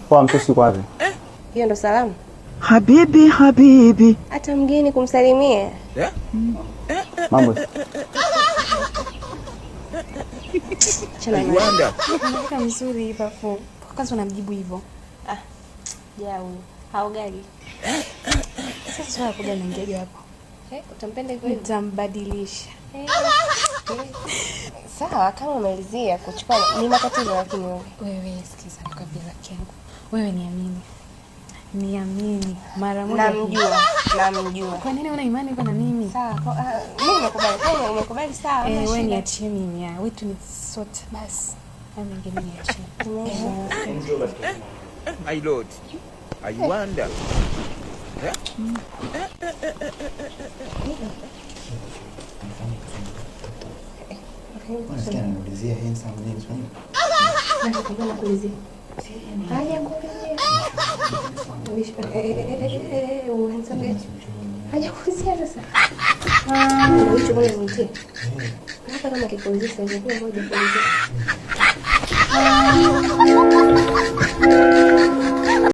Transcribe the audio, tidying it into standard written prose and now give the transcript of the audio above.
Kwa mtosi kwa wapi? Hiyo ndo salamu? Habibi, habibi. Hata mgeni kumsalimia. Mambo. Chana Wanda. Unataka mzuri hivyo hapo. Kwanza unamjibu hivyo. Jau. Haogali. Sasa swala kuja naingiaje hapo? Utampenda hivyo hivyo? Utambadilisha. Sawa, kama umelizia kuchukua ni matatizo lakini wewe sikiza kabila yangu. Wewe niamini. Niamini mara moja. Namjua. Kwa nini una imani kwa na mimi? Sawa, mimi nakubali. Kama umekubali sawa. Wewe niachie mimi. Wetu ni sote basi. Mimi ngine niachie. My lord. I wonder. Unasikia anaulizia handsome nini swali? Nataka kuulizia. Haja kuulizia. Haja kuulizia sasa. Hicho bwana nitie. Hata kama kikuulizia sasa ngoja kuulizia.